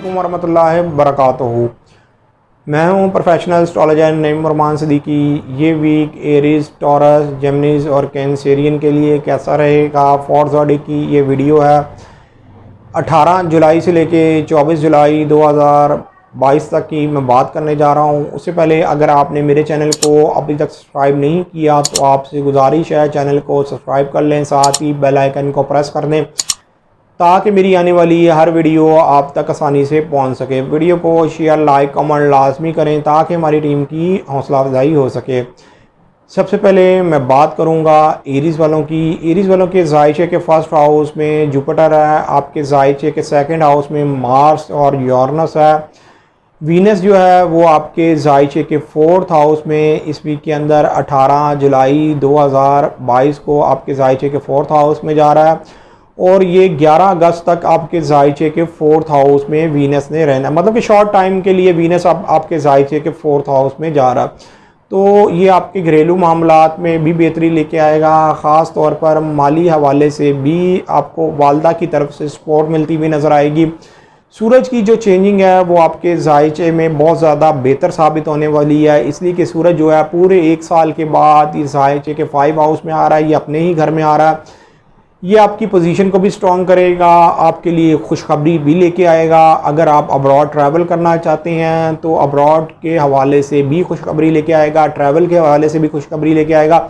अलैकुम वरहमतुल्लाहि वबरकातुहू। मैं हूं प्रोफेशनल एस्ट्रोलॉजर नईम उरमान सिद्दीकी। ये वीक एरीज, टॉरस, जेमिनीज और कैंसेरियन के लिए कैसा रहेगा फॉर ज़ोडिक की ये वीडियो है। 18 जुलाई से लेके 24 जुलाई 2022 तक की मैं बात करने जा रहा हूं। उससे पहले अगर आपने मेरे चैनल को अभी तक सब्सक्राइब नहीं किया तो आपसे गुजारिश है चैनल को सब्सक्राइब कर लें, साथ ही बेल आइकन को प्रेस कर दें ताकि मेरी आने वाली हर वीडियो आप तक आसानी से पहुंच सके। वीडियो को शेयर, लाइक, कमेंट लाजमी करें ताकि हमारी टीम की हौसला अफजाई हो सके। सबसे पहले मैं बात करूंगा एरीज़ वालों की। एरीज़ वालों के जायचे के फर्स्ट हाउस में जुपिटर है, आपके जायचे के सेकंड हाउस में मार्स और यूरेनस है। वीनस जो है वो आपके जायचे के फोर्थ हाउस में इस वीक के अंदर 18 जुलाई 2022 को आपके जायचे के फोर्थ हाउस में जा रहा है और ये 11 अगस्त तक आपके जायचे के फोर्थ हाउस में वीनस ने रहना है। मतलब कि शॉर्ट टाइम के लिए वीनस आपके जायचे के फोर्थ हाउस में जा रहा है। तो ये आपके घरेलू मामलात में भी बेहतरी लेके आएगा। ख़ास तौर पर माली हवाले से भी आपको वालदा की तरफ से सपोर्ट मिलती हुई नज़र आएगी। सूरज की जो चेंजिंग है वो आपके जायचे में बहुत ज़्यादा बेहतर साबित होने वाली है, इसलिए कि सूरज जो है पूरे 1 साल के बाद इस जायचे के 5 हाउस में आ रहा है, ये अपने ही घर में आ रहा है। ये आपकी पोजीशन को भी स्ट्रॉन्ग करेगा, आपके लिए खुशखबरी भी लेके आएगा। अगर आप अब्रॉड ट्रैवल करना चाहते हैं तो अब्रॉड के हवाले से भी खुशखबरी लेके आएगा, ट्रैवल के हवाले से भी खुशखबरी लेके आएगा।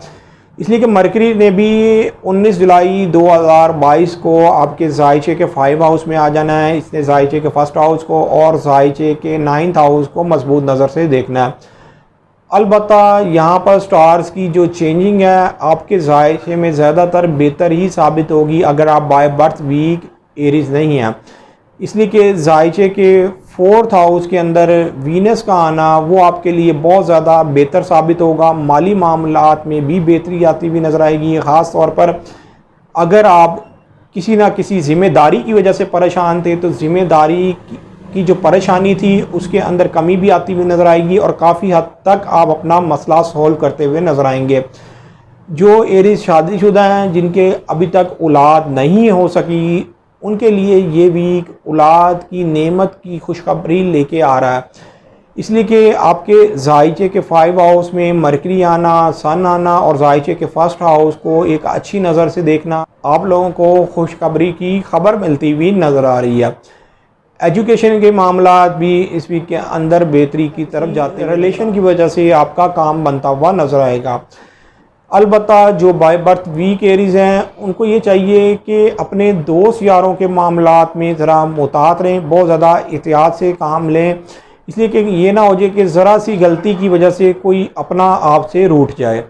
इसलिए कि मरकरी ने भी 19 जुलाई 2022 को आपके जायचे के 5 हाउस में आ जाना है। इसने जायचे के फर्स्ट हाउस को और जायचे के 9th हाउस को मजबूत नज़र से देखना है। अलबत्ता यहाँ पर स्टार्स की जो चेंजिंग है आपके जायचे में ज़्यादातर बेहतर ही साबित होगी अगर आप बाय बर्थ वीक एरीज नहीं हैं। इसलिए कि जायचे के फोर्थ हाउस के अंदर वीनस का आना वो आपके लिए बहुत ज़्यादा बेहतर साबित होगा। माली मामलात में भी बेहतरी आती हुई नज़र आएगी। ख़ास तौर पर अगर आप किसी ना किसी ज़िम्मेदारी की वजह से परेशान थे तो ज़िम्मेदारी की जो परेशानी थी उसके अंदर कमी भी आती हुई नज़र आएगी और काफ़ी हद तक आप अपना मसला सॉल्व करते हुए नज़र आएंगे। जो एरीज शादीशुदा हैं जिनके अभी तक औलाद नहीं हो सकी उनके लिए ये वीक औलाद की नेमत की खुशखबरी लेके आ रहा है। इसलिए कि आपके जायचे के 5 हाउस में मरकरी आना, सन आना और जायचे के फर्स्ट हाउस को एक अच्छी नज़र से देखना आप लोगों को खुशखबरी की खबर मिलती हुई नज़र आ रही है। एजुकेशन के मामलात भी इस वीक के अंदर बेहतरी की तरफ जाते हैं। रिलेशन की वजह से आपका काम बनता हुआ नज़र आएगा। अलबत्ता जो बाय बर्थ वीक एरीज हैं उनको ये चाहिए कि अपने दोस्त यारों के मामलात में ज़रा मुहतात रहें, बहुत ज़्यादा एहतियात से काम लें, इसलिए कि ये ना हो जाए कि ज़रा सी गलती की वजह से कोई अपना आपसे रूठ जाए।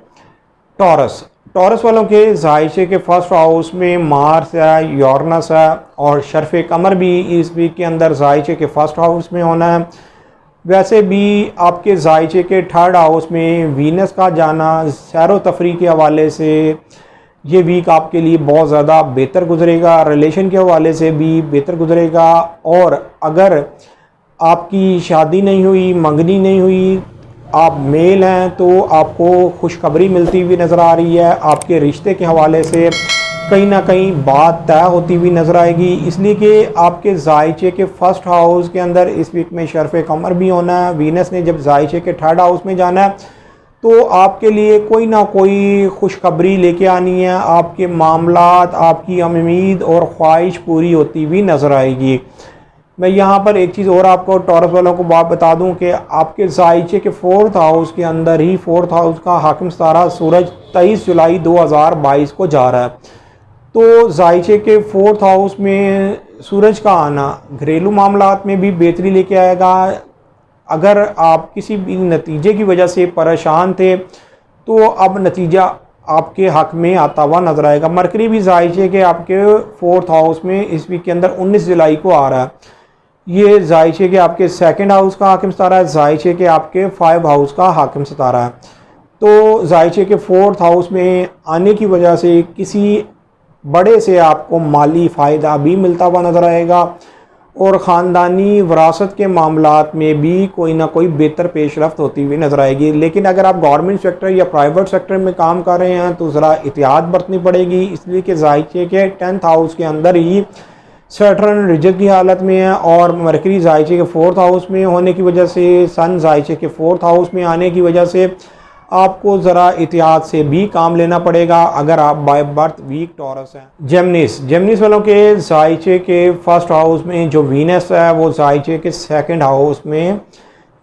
टॉरस वालों के जायचे के फर्स्ट हाउस में मार्स है, यूरेनस है और शर्फ कमर भी इस वीक के अंदर जायचे के फर्स्ट हाउस में होना है। वैसे भी आपके जायचे के थर्ड हाउस में वीनस का जाना सैर तफरी के हवाले से ये वीक आपके लिए बहुत ज़्यादा बेहतर गुजरेगा। रिलेशन के हवाले से भी बेहतर गुजरेगा और अगर आपकी शादी नहीं हुई, मंगनी नहीं हुई, आप मेल हैं तो आपको खुशखबरी मिलती हुई नज़र आ रही है। आपके रिश्ते के हवाले से कहीं ना कहीं बात तय होती हुई नज़र आएगी, इसलिए कि आपके जायचे के फर्स्ट हाउस के अंदर इस वीक में शर्फ कमर भी होना है। वीनस ने जब जायचे के थर्ड हाउस में जाना है तो आपके लिए कोई ना कोई खुशखबरी लेके आनी है। आपके मामलात, आपकी उम्मीद और ख्वाहिश पूरी होती हुई नज़र आएगी। मैं यहाँ पर एक चीज़ और आपको टॉरस वालों को बात बता दूं कि आपके जायचे के फोर्थ हाउस के अंदर ही फोर्थ हाउस का हाकिम सितारा सूरज 23 जुलाई 2022 को जा रहा है। तो जायचे के फोर्थ हाउस में सूरज का आना घरेलू मामलात में भी बेहतरी लेके आएगा। अगर आप किसी भी नतीजे की वजह से परेशान थे तो अब नतीजा आपके हक में आता हुआ नजर आएगा। मरकरी भी जायचे के आपके फोर्थ हाउस में इस वीक के अंदर 19 जुलाई को आ रहा है। ये जायचे के आपके सेकंड हाउस का हाकिम सितारा है, जायचे के आपके 5 हाउस का हाकिम सितारा है। तो जायचे के फोर्थ हाउस में आने की वजह से किसी बड़े से आपको माली फ़ायदा भी मिलता हुआ नज़र आएगा और ख़ानदानी विरासत के मामलात में भी कोई ना कोई बेहतर पेशरफ्त होती हुई नज़र आएगी। लेकिन अगर आप गवर्नमेंट सेक्टर या प्राइवेट सेक्टर में काम कर रहे हैं तो ज़रा एहतियात बरतनी पड़ेगी, इसलिए कि जायचे के 10th हाउस के अंदर ही सैटर्न रिजत की हालत में है और मरकरी जायचे के 4th हाउस में होने की वजह से, सन जायचे के 4th हाउस में आने की वजह से आपको ज़रा एहतियात से भी काम लेना पड़ेगा अगर आप बाय बर्थ वीक टॉरस हैं। जेमनिस वालों के जायचे के 1st हाउस में जो वीनस है वो जायचे के 2nd हाउस में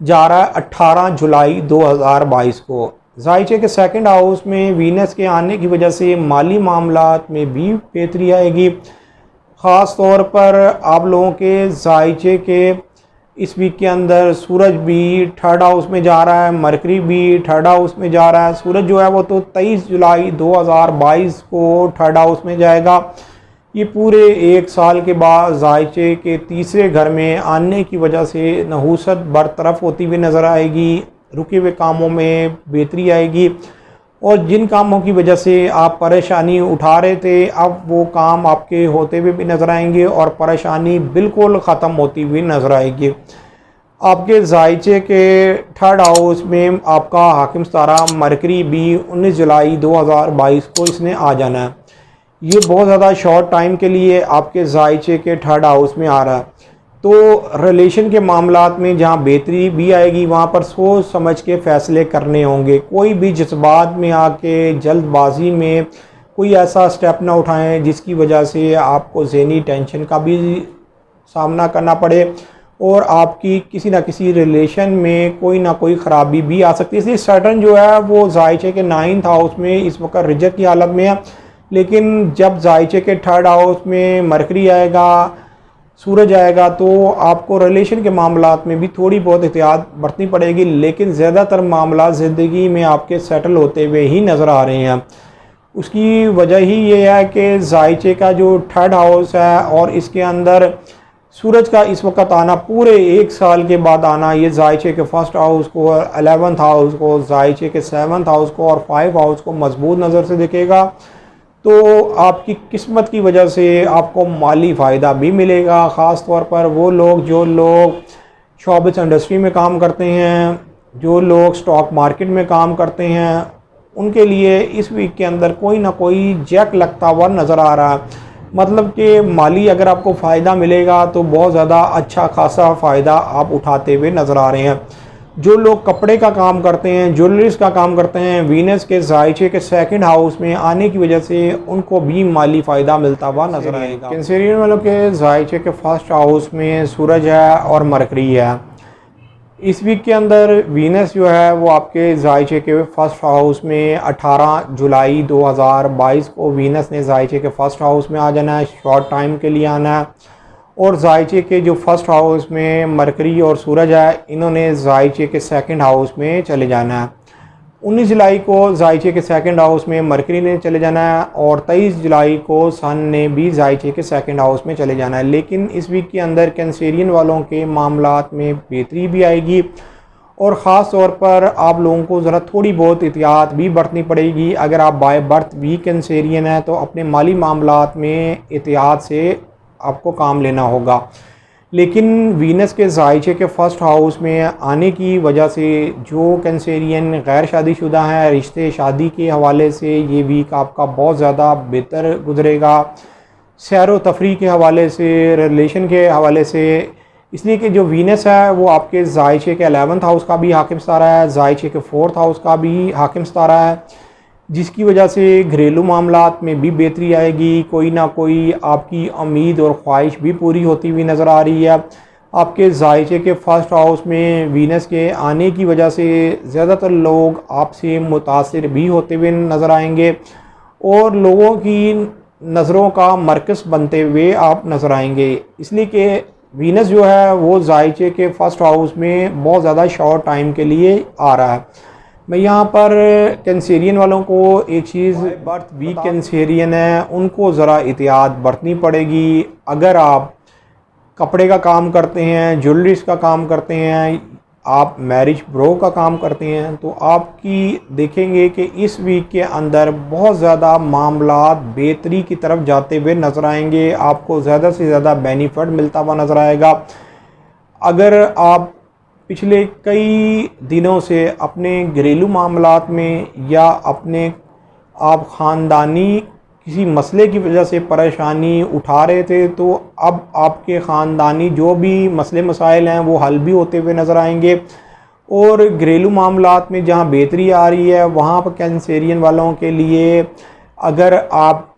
जा रहा है 18 जुलाई 2022 को। जायचे के 2nd हाउस में वीनस के आने की वजह से माली मामलात में भी बेहतरी आएगी। ख़ास तौर पर आप लोगों के जायचे के इस वीक के अंदर सूरज भी 3rd हाउस में जा रहा है, मरकरी भी 3rd हाउस में जा रहा है। सूरज जो है वो तो 23 जुलाई 2022 को 3rd हाउस में जाएगा। ये पूरे 1 साल के बाद जायचे के 3रे घर में आने की वजह से नहूसत बरतरफ होती हुई नज़र आएगी, रुके हुए कामों में बेहतरी आएगी और जिन कामों की वजह से आप परेशानी उठा रहे थे अब वो काम आपके होते हुए भी नज़र आएंगे और परेशानी बिल्कुल ख़त्म होती हुई नज़र आएगी। आपके जायचे के 3rd हाउस में आपका हाकिम सितारा मरकरी भी 19 जुलाई 2022 को इसने आ जाना है। ये बहुत ज़्यादा शॉर्ट टाइम के लिए आपके जायचे के 3rd हाउस में आ रहा है, तो रिलेशन के मामलात में जहाँ बेहतरी भी आएगी वहाँ पर सोच समझ के फ़ैसले करने होंगे। कोई भी जज्बात में आके जल्दबाजी में कोई ऐसा स्टेप ना उठाएं जिसकी वजह से आपको ज़हनी टेंशन का भी सामना करना पड़े और आपकी किसी ना किसी रिलेशन में कोई ना कोई ख़राबी भी आ सकती है। इसलिए सैटर्न जो है वो जायचे के 9th हाउस में इस वक्त रिजत की हालत में है, लेकिन जब जायचे के 3rd हाउस में मरकरी आएगा, सूरज आएगा, तो आपको रिलेशन के मामलात में भी थोड़ी बहुत एहतियात बरतनी पड़ेगी, लेकिन ज़्यादातर मामला ज़िंदगी में आपके सेटल होते हुए ही नज़र आ रहे हैं। उसकी वजह ही ये है कि जायचे का जो 3rd हाउस है और इसके अंदर सूरज का इस वक्त आना, पूरे 1 साल के बाद आना, ये जायचे के 1st हाउस को, 11th हाउस को, जायचे के 7th हाउस को और 5 हाउस को मजबूत नज़र से देखेगा। तो आपकी किस्मत की वजह से आपको माली फ़ायदा भी मिलेगा। ख़ास तौर पर वो लोग जो लोग शॉपिस इंडस्ट्री में काम करते हैं, जो लोग स्टॉक मार्केट में काम करते हैं, उनके लिए इस वीक के अंदर कोई ना कोई जैक लगता हुआ नज़र आ रहा है। मतलब कि माली अगर आपको फ़ायदा मिलेगा तो बहुत ज़्यादा अच्छा खासा फ़ायदा आप उठाते हुए नज़र आ रहे हैं। जो लोग कपड़े का काम करते हैं, ज्वेलरीज का काम करते हैं, वीनस के जायचे के 2nd हाउस में आने की वजह से उनको भी माली फ़ायदा मिलता हुआ नज़र आएगा। कैंसेरियन वालों के जायचे के 1st हाउस में सूरज है और मरकरी है। इस वीक के अंदर वीनस जो है वो आपके जायचे के 1st हाउस में 18 जुलाई 2022 को वीनस ने जायचे के 1st हाउस में आ जाना है, शॉर्ट टाइम के लिए आना है। और जायचे के जो 1st हाउस में मरकरी और सूरज है, इन्होंने जायचे के 2nd हाउस में चले जाना है। 19 जुलाई को जायचे के 2nd हाउस में मरकरी ने चले जाना है और 23 जुलाई को सन ने भी जायचे के 2nd हाउस में चले जाना है। लेकिन इस वीक के अंदर कैंसेरियन वालों के मामलात में बेहतरी भी आएगी और ख़ास तौर पर आप लोगों को ज़रा थोड़ी बहुत एहतियात भी बरतनी पड़ेगी। अगर आप बाय बर्थ भी कैंसेरियन है तो अपने माली मामलात में एहतियात से आपको काम लेना होगा। लेकिन वीनस के जायचे के 1st हाउस में आने की वजह से जो कैंसेरियन गैर शादीशुदा हैं, रिश्ते शादी के हवाले से ये वीक आपका बहुत ज़्यादा बेहतर गुजरेगा। सैर व तफरी के हवाले से, रिलेशन के हवाले से, इसलिए कि जो वीनस है वो आपके जायचे के 11th हाउस का भी हाकिम सितारा है, जायचे के 4th हाउस का भी हाकिम सितारा है, जिसकी वजह से घरेलू मामलात में भी बेहतरी आएगी। कोई ना कोई आपकी उम्मीद और ख्वाहिश भी पूरी होती हुई नज़र आ रही है। आपके जायचे के 1st हाउस में वीनस के आने की वजह से ज़्यादातर लोग आपसे मुतासिर भी होते हुए नज़र आएंगे और लोगों की नज़रों का मरकज़ बनते हुए आप नज़र आएंगे। इसलिए कि वीनस जो है वो जायचे के 1st हाउस में बहुत ज़्यादा शॉर्ट टाइम के लिए आ रहा है। मैं यहाँ पर कैंसेरियन वालों को एक चीज़, बर्थ वीक कैंसेरियन है उनको ज़रा एहतियात बरतनी पड़ेगी। अगर आप कपड़े का काम करते हैं, ज्वेलरीज का काम करते हैं, आप मैरिज ब्रो का काम करते हैं, तो आपकी देखेंगे कि इस वीक के अंदर बहुत ज़्यादा मामलात बेहतरी की तरफ जाते हुए नज़र आएंगे। आपको ज़्यादा से ज़्यादा बेनिफिट मिलता हुआ नज़र आएगा। अगर आप पिछले कई दिनों से अपने घरेलू मामलात में या अपने आप ख़ानदानी किसी मसले की वजह से परेशानी उठा रहे थे, तो अब आपके ख़ानदानी जो भी मसले मसाइल हैं वो हल भी होते हुए नज़र आएंगे। और घरेलू मामलात में जहाँ बेहतरी आ रही है, वहाँ पर कैंसेरियन वालों के लिए अगर आप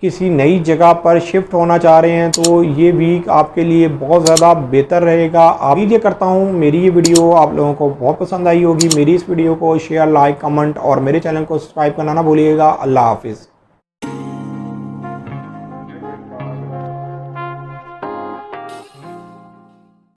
किसी नई जगह पर शिफ्ट होना चाह रहे हैं तो ये वीक आपके लिए बहुत ज़्यादा बेहतर रहेगा। उम्मीद ये करता हूँ मेरी ये वीडियो आप लोगों को बहुत पसंद आई होगी। मेरी इस वीडियो को शेयर, लाइक, कमेंट और मेरे चैनल को सब्सक्राइब करना ना भूलिएगा। अल्लाह हाफिज़।